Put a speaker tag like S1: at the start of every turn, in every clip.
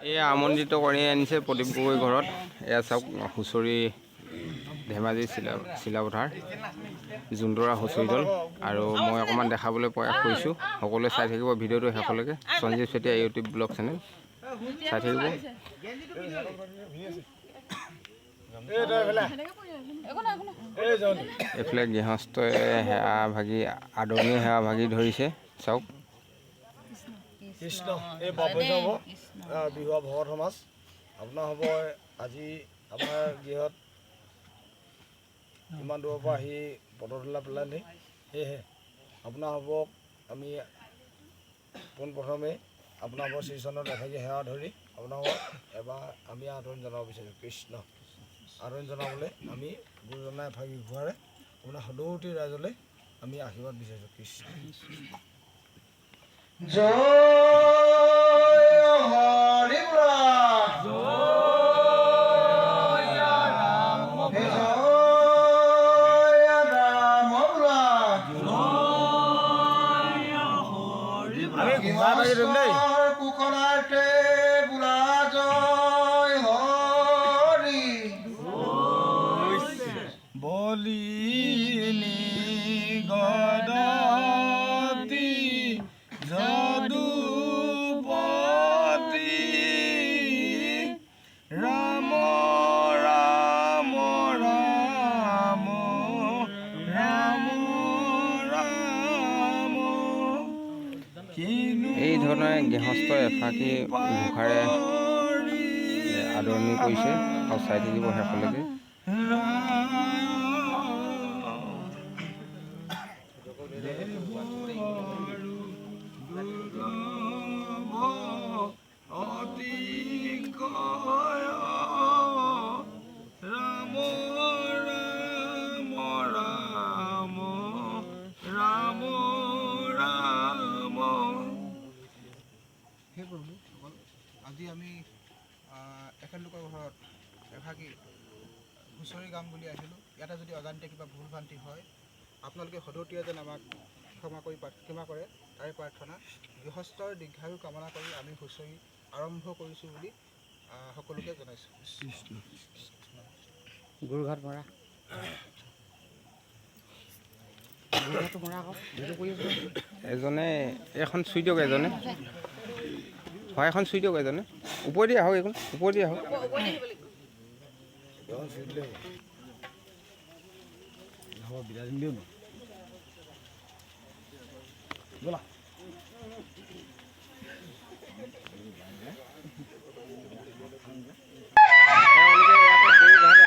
S1: এয়া আমন্ত্ৰিত কৰি আনিছে প্ৰদীপ গগৈ ঘৰত। এয়া চাওক হুঁচৰি ধেমাজি চিলাপথাৰ জোনতৰা হুঁচৰি দল। আৰু মই অকণমান দেখাবলৈ প্ৰয়াস কৰিছোঁ, সকলোৱে চাই থাকিব ভিডিঅ'টো শেষলৈকে। Sanjib Chetia YouTube blog channel চাই থাকিব। এইফালে গৃহস্থই সেৱা ভাগি আদৰণি সেৱা ভাগি ধৰিছে, চাওক।
S2: কৃষ্ণ এই বাবৈচা হ'ব বিহুৱা ভকত সমাজ আপোনাৰ হ'ব। আজি আপোনাৰ গৃহত ইমান দূৰৰ পৰা আহি পদধূলা পেলালে, সেয়েহে আপোনাৰ হ'ব আমি পোনপ্ৰথমে আপোনাৰ হ'ব শ্ৰীচৰণত এভাগি সেৱা ধৰি আপোনাৰ হ'ব এবাৰ আমি আদৰণি জনাব বিচাৰিছোঁ। কৃষ্ণ আদৰণি জনাবলৈ আমি গুৰুজনাই এভাগি ঘূৰাৰে আপোনাৰ সদৌতি ৰাইজলৈ আমি আশীৰ্বাদ বিচাৰিছোঁ। কৃষ্ণ কুশলাৰ্থে বুঢ়া জয় হৰি বলিনী গদতি যদুপতি ৰাম ৰাম ৰাম ৰাম ৰাম।
S1: এই ধৰণে গৃহস্থই এফাকি ঘোষাৰে আদৰণি কৰিছে আৰু চাই থাকিব শেষলৈকে।
S3: হে প্ৰভু, আজি আমি এখেতলোকৰ ঘৰত এভাগি হুঁচৰি গাম বুলি আহিলোঁ। ইয়াতে যদি অজান্তে কিবা ভুল ভ্ৰান্তি হয় আপোনালোকে সদৌতিয়ে যেন আমাক ক্ষমা কৰে তাৰে প্ৰাৰ্থনা। গৃহস্থৰ দীৰ্ঘায়ু কামনা কৰি আমি হুঁচৰি আৰম্ভ কৰিছোঁ বুলি সকলোকে জনাইছোঁ।
S1: গুৰুঘাট মৰা এজনে এখন চুই দিয়ক, এজনে হয় এখন চুই দিয়ক, এজনে ওপৰেদি আহক, এইখন ওপৰেদি আহক।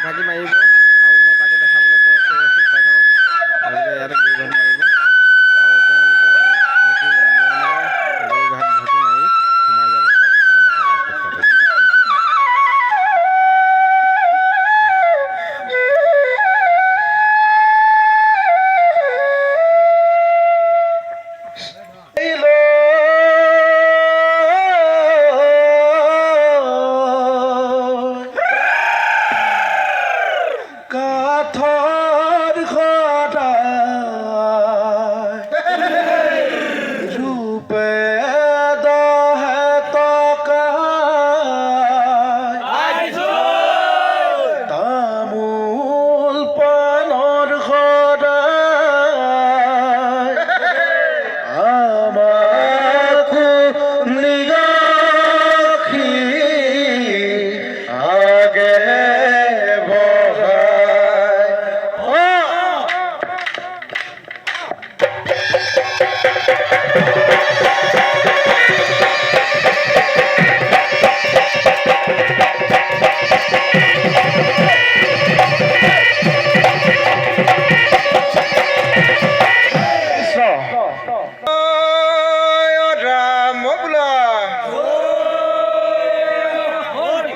S1: ভাগি মাৰিব আৰু মই তাকে দেখাবলৈ প্ৰয়াস কৰি আছোঁ, চাই থাকক। তেওঁলোকে ইয়াতে গৰু ঘাট মাৰিব আৰু তেওঁলোকে নীতি নিয়মেৰে গৰু ঘাট ভাগি মাৰি সোমাই যাব। চাওক, মই দেখাবলৈ চেষ্টা কৰিছোঁ।
S2: কাঠৰ সদায় ৰূপে দহে টকা তামোল পাণৰ সদায় আমাকো নিগাখি আগে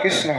S2: কৃষ্ণ।